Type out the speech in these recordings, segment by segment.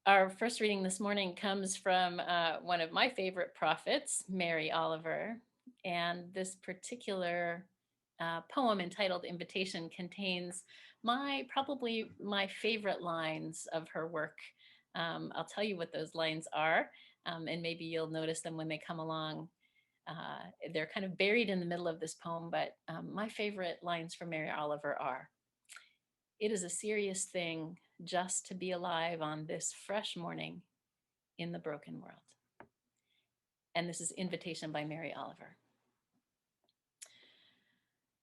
Our first reading this morning comes from one of my favorite prophets, Mary Oliver. And this particular poem entitled Invitation contains probably my favorite lines of her work. I'll tell you what those lines are, and maybe you'll notice them when they come along. They're kind of buried in the middle of this poem, but my favorite lines from Mary Oliver are: "It is a serious thing just to be alive on this fresh morning in the broken world." And this is Invitation by Mary Oliver.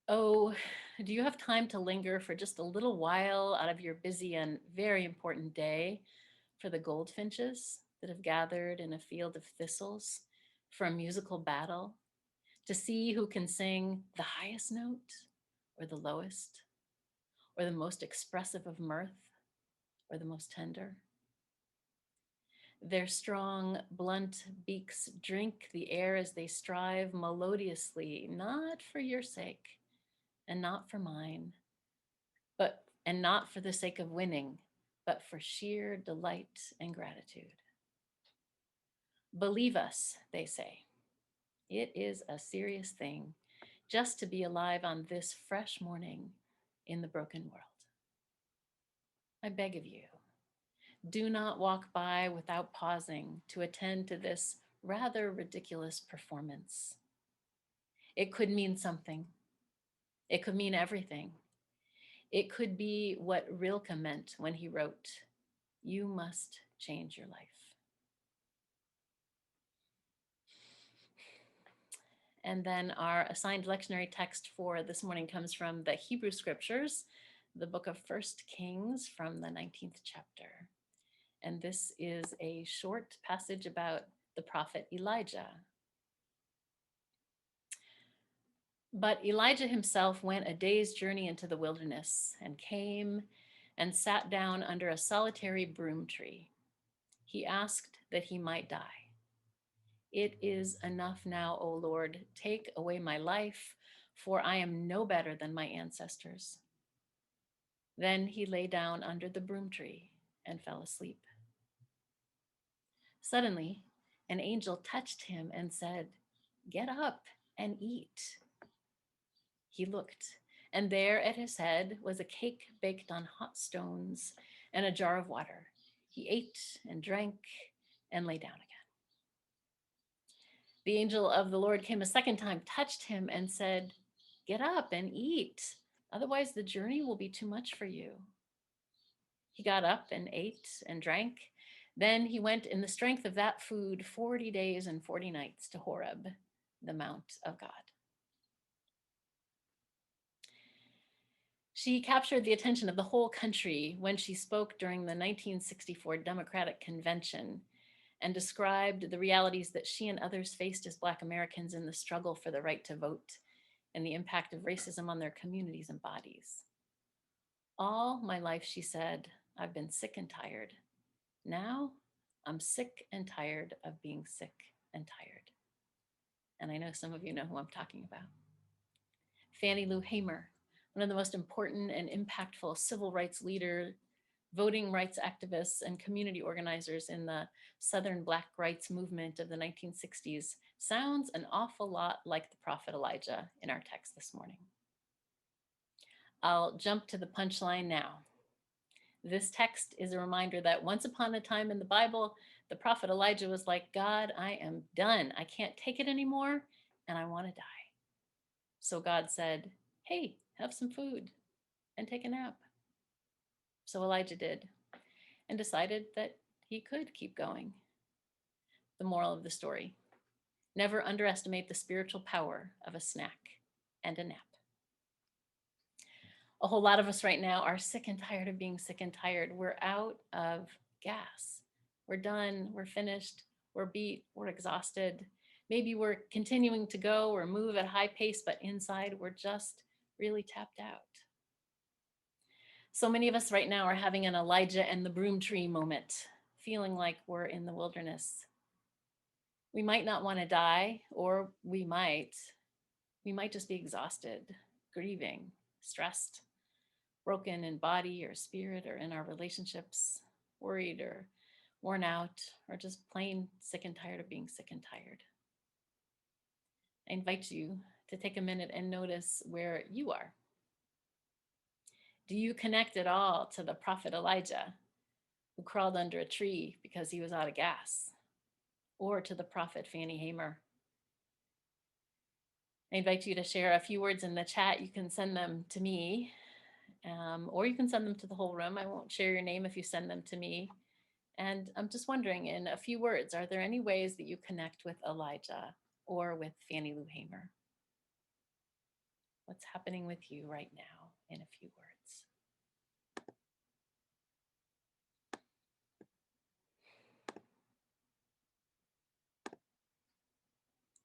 Oh, do you have time to linger for just a little while out of your busy and very important day for the goldfinches that have gathered in a field of thistles for a musical battle, to see who can sing the highest note or the lowest, or the most expressive of mirth or the most tender? Their strong, blunt beaks drink the air as they strive melodiously, not for your sake and not for mine, and not for the sake of winning, but for sheer delight and gratitude. Believe us, they say. It is a serious thing just to be alive on this fresh morning in the broken world. I beg of you, do not walk by without pausing to attend to this rather ridiculous performance. It could mean something. It could mean everything. It could be what Rilke meant when he wrote, "You must change your life." And then our assigned lectionary text for this morning comes from the Hebrew Scriptures, the book of First Kings from the 19th chapter. And this is a short passage about the prophet Elijah. But Elijah himself went a day's journey into the wilderness and came and sat down under a solitary broom tree. He asked that he might die. "It is enough now, O Lord, take away my life, for I am no better than my ancestors." Then he lay down under the broom tree and fell asleep. Suddenly, an angel touched him and said, "Get up and eat." He looked, and there at his head was a cake baked on hot stones and a jar of water. He ate and drank and lay down again. The angel of the Lord came a second time, touched him, and said, "Get up and eat. Otherwise, the journey will be too much for you." He got up and ate and drank. Then he went in the strength of that food 40 days and 40 nights to Horeb, the Mount of God. She captured the attention of the whole country when she spoke during the 1964 Democratic Convention and described the realities that she and others faced as Black Americans in the struggle for the right to vote and the impact of racism on their communities and bodies. "All my life," she said, "I've been sick and tired. Now I'm sick and tired of being sick and tired." And I know some of you know who I'm talking about. Fannie Lou Hamer, one of the most important and impactful civil rights leaders, voting rights activists, and community organizers in the Southern Black rights movement of the 1960s, sounds an awful lot like the prophet Elijah in our text this morning. I'll jump to the punchline now. This text is a reminder that once upon a time in the Bible, the prophet Elijah was like, "God, I am done. I can't take it anymore, and I want to die." So God said, "Hey, have some food and take a nap." So Elijah did and decided that he could keep going. The moral of the story: never underestimate the spiritual power of a snack and a nap. A whole lot of us right now are sick and tired of being sick and tired. We're out of gas. We're done. We're finished. We're beat. We're exhausted. Maybe we're continuing to go or move at a high pace, but inside we're just really tapped out. So many of us right now are having an Elijah and the broom tree moment, feeling like we're in the wilderness. We might not want to die, or we might just be exhausted, grieving, stressed, broken in body or spirit or in our relationships, worried or worn out, or just plain sick and tired of being sick and tired. I invite you to take a minute and notice where you are. Do you connect at all to the prophet Elijah, who crawled under a tree because he was out of gas, or to the prophet Fanny Hamer? I invite you to share a few words in the chat. You can send them to me, or you can send them to the whole room. I won't share your name if you send them to me. And I'm just wondering, in a few words, are there any ways that you connect with Elijah or with Fannie Lou Hamer? What's happening with you right now in a few words?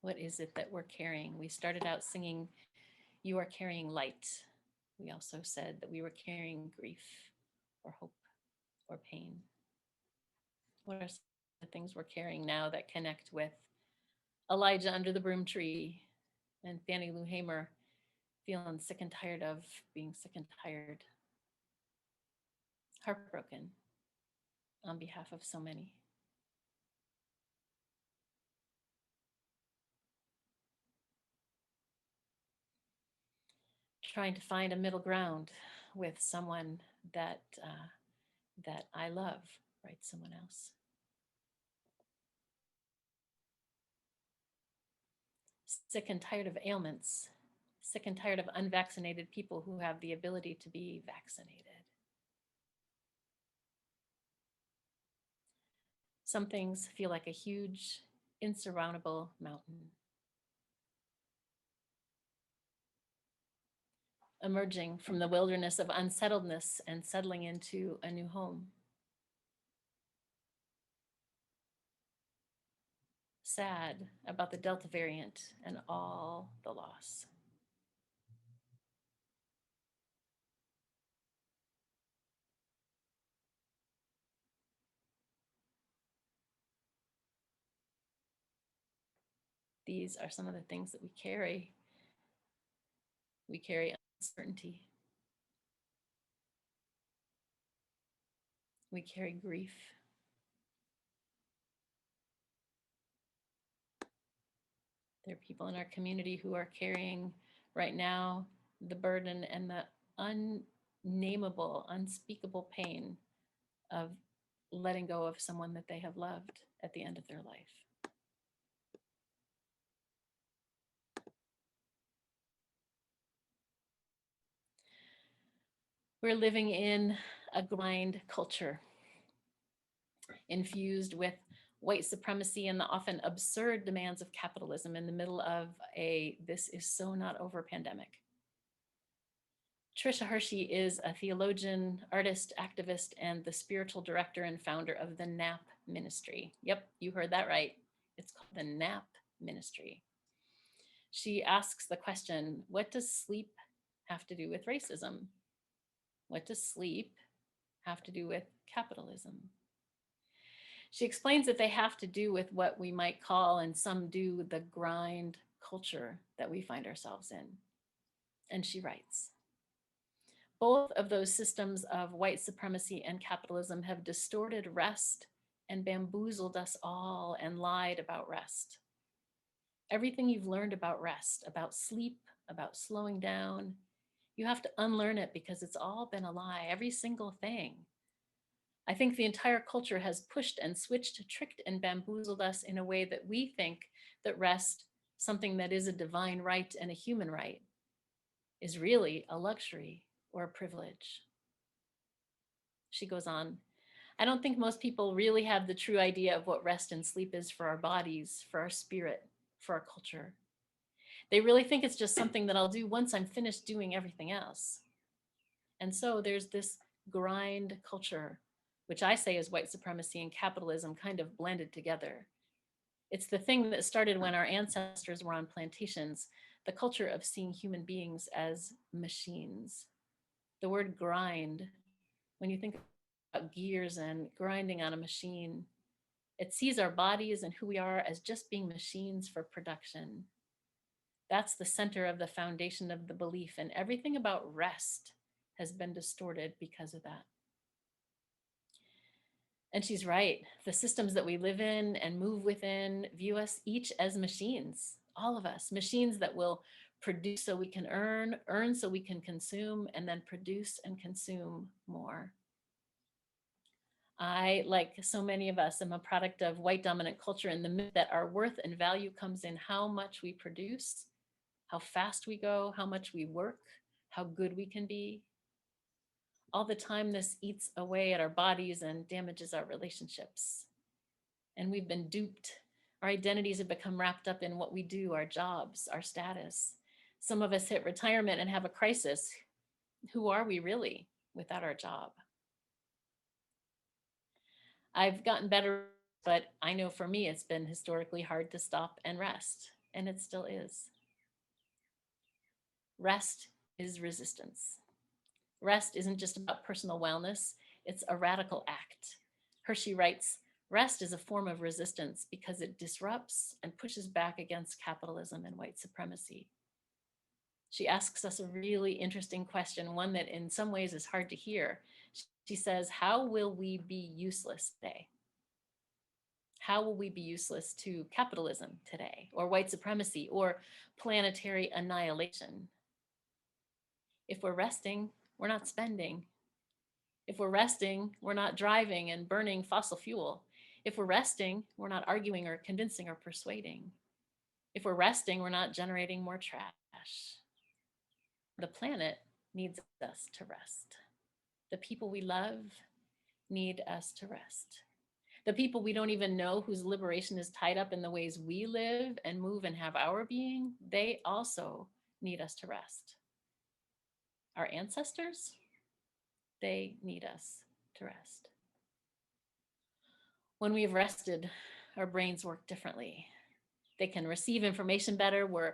What is it that we're carrying? We started out singing, "You are carrying light." We also said that we were carrying grief or hope or pain. What are some of the things we're carrying now that connect with Elijah under the broom tree and Fannie Lou Hamer feeling sick and tired of being sick and tired, heartbroken on behalf of so many? Trying to find a middle ground with someone that I love, writes someone else. Sick and tired of ailments, sick and tired of unvaccinated people who have the ability to be vaccinated. Some things feel like a huge, insurmountable mountain. Emerging from the wilderness of unsettledness and settling into a new home. Sad about the Delta variant and all the loss. These are some of the things that we carry. We carry uncertainty. We carry grief. There are people in our community who are carrying right now the burden and the unnameable, unspeakable pain of letting go of someone that they have loved at the end of their life. We're living in a grind culture infused with white supremacy and the often absurd demands of capitalism in the middle of a "this is so not over" pandemic. Trisha Hershey is a theologian, artist, activist, and the spiritual director and founder of the NAP Ministry. Yep, you heard that right. It's called the NAP Ministry. She asks the question, what does sleep have to do with racism? What does sleep have to do with capitalism? She explains that they have to do with what we might call, and some do, the grind culture that we find ourselves in. And she writes, both of those systems of white supremacy and capitalism have distorted rest and bamboozled us all and lied about rest. Everything you've learned about rest, about sleep, about slowing down, you have to unlearn it because it's all been a lie, every single thing. I think the entire culture has pushed and switched, tricked and bamboozled us in a way that we think that rest, something that is a divine right and a human right, is really a luxury or a privilege. She goes on, I don't think most people really have the true idea of what rest and sleep is for our bodies, for our spirit, for our culture. They really think it's just something that I'll do once I'm finished doing everything else. And so there's this grind culture, which I say is white supremacy and capitalism kind of blended together. It's the thing that started when our ancestors were on plantations, the culture of seeing human beings as machines. The word grind, when you think about gears and grinding on a machine, it sees our bodies and who we are as just being machines for production. That's the center of the foundation of the belief, and everything about rest has been distorted because of that. And she's right. The systems that we live in and move within view us each as machines, all of us, machines that will produce so we can earn, earn so we can consume, and then produce and consume more. I, like so many of us, am a product of white dominant culture, and the myth that our worth and value comes in how much we produce, how fast we go, how much we work, how good we can be. All the time, this eats away at our bodies and damages our relationships. And we've been duped. Our identities have become wrapped up in what we do, our jobs, our status. Some of us hit retirement and have a crisis. Who are we really without our job? I've gotten better, but I know for me it's been historically hard to stop and rest, and it still is. Rest is resistance. Rest isn't just about personal wellness, it's a radical act. Hershey writes, rest is a form of resistance because it disrupts and pushes back against capitalism and white supremacy. She asks us a really interesting question, one that in some ways is hard to hear. She says, how will we be useless today? How will we be useless to capitalism today, or white supremacy, or planetary annihilation? If we're resting, we're not spending. If we're resting, we're not driving and burning fossil fuel. If we're resting, we're not arguing or convincing or persuading. If we're resting, we're not generating more trash. The planet needs us to rest. The people we love need us to rest. The people we don't even know, whose liberation is tied up in the ways we live and move and have our being, they also need us to rest. Our ancestors, they need us to rest. When we've rested, our brains work differently. They can receive information better. We're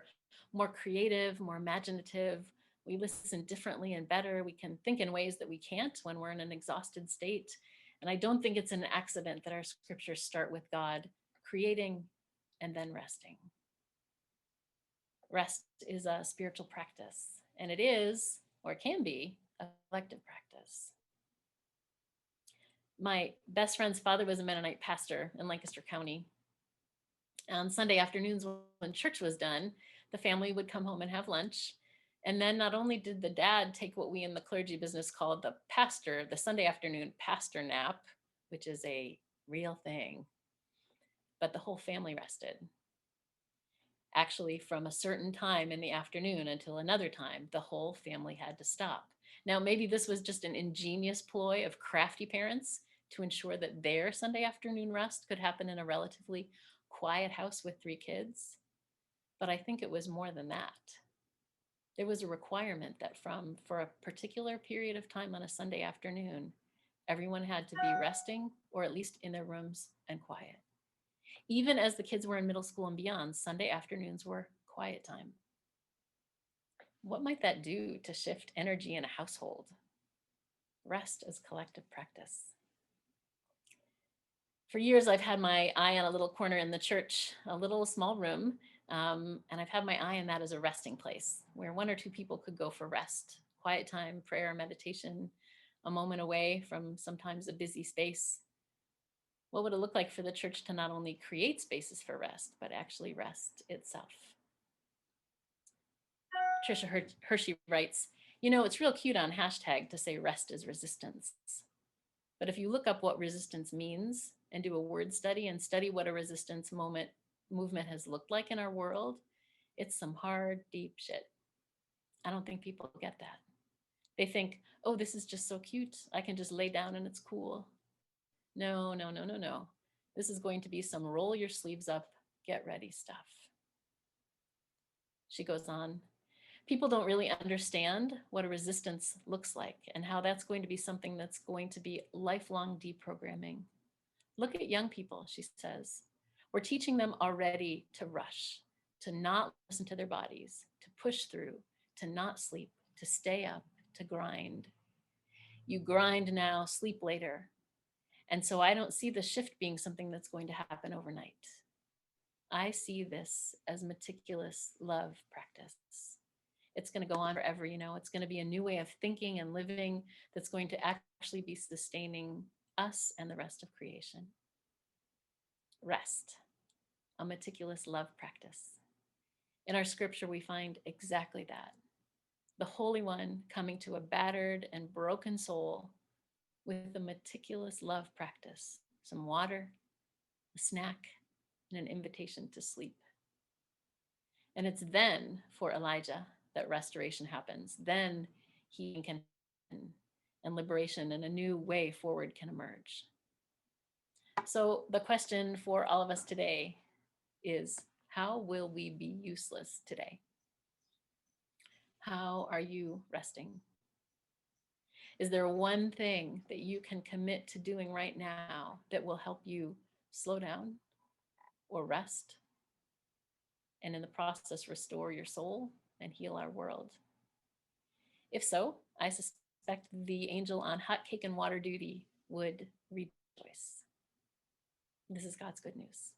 more creative, more imaginative. We listen differently and better. We can think in ways that we can't when we're in an exhausted state. And I don't think it's an accident that our scriptures start with God creating and then resting. Rest is a spiritual practice, and it is, or it can be, a collective practice. My best friend's father was a Mennonite pastor in Lancaster County. On Sunday afternoons, when church was done, the family would come home and have lunch. And then not only did the dad take what we in the clergy business called the Sunday afternoon pastor nap, which is a real thing, but the whole family rested. Actually, from a certain time in the afternoon until another time, the whole family had to stop. Now, maybe this was just an ingenious ploy of crafty parents to ensure that their Sunday afternoon rest could happen in a relatively quiet house with 3 kids. But I think it was more than that. There was a requirement that for a particular period of time on a Sunday afternoon, everyone had to be resting or at least in their rooms and quiet. Even as the kids were in middle school and beyond, Sunday afternoons were quiet time. What might that do to shift energy in a household? Rest as collective practice. For years, I've had my eye on a little corner in the church, a little small room, and I've had my eye on that as a resting place where 1 or 2 people could go for rest, quiet time, prayer, meditation, a moment away from sometimes a busy space. What would it look like for the church to not only create spaces for rest, but actually rest itself? Trisha Hershey writes, it's real cute on hashtag to say rest is resistance. But if you look up what resistance means and do a word study and study what a resistance movement has looked like in our world, it's some hard, deep shit. I don't think people get that. They think, oh, this is just so cute. I can just lay down and it's cool. No, no, no, no, no. This is going to be some roll your sleeves up, get ready stuff. She goes on, people don't really understand what a resistance looks like and how that's going to be something that's going to be lifelong deprogramming. Look at young people, she says. We're teaching them already to rush, to not listen to their bodies, to push through, to not sleep, to stay up, to grind. You grind now, sleep later. And so I don't see the shift being something that's going to happen overnight. I see this as meticulous love practice. It's going to go on forever, it's going to be a new way of thinking and living that's going to actually be sustaining us and the rest of creation. Rest, a meticulous love practice. In our scripture, we find exactly that. The Holy One coming to a battered and broken soul with a meticulous love practice, some water, a snack, and an invitation to sleep. And it's then for Elijah that restoration happens. Then healing can happen and liberation and a new way forward can emerge. So the question for all of us today is, how will we be useless today? How are you resting? Is there one thing that you can commit to doing right now that will help you slow down or rest, and in the process restore your soul and heal our world? If so, I suspect the angel on hot cake and water duty would rejoice. This is God's good news.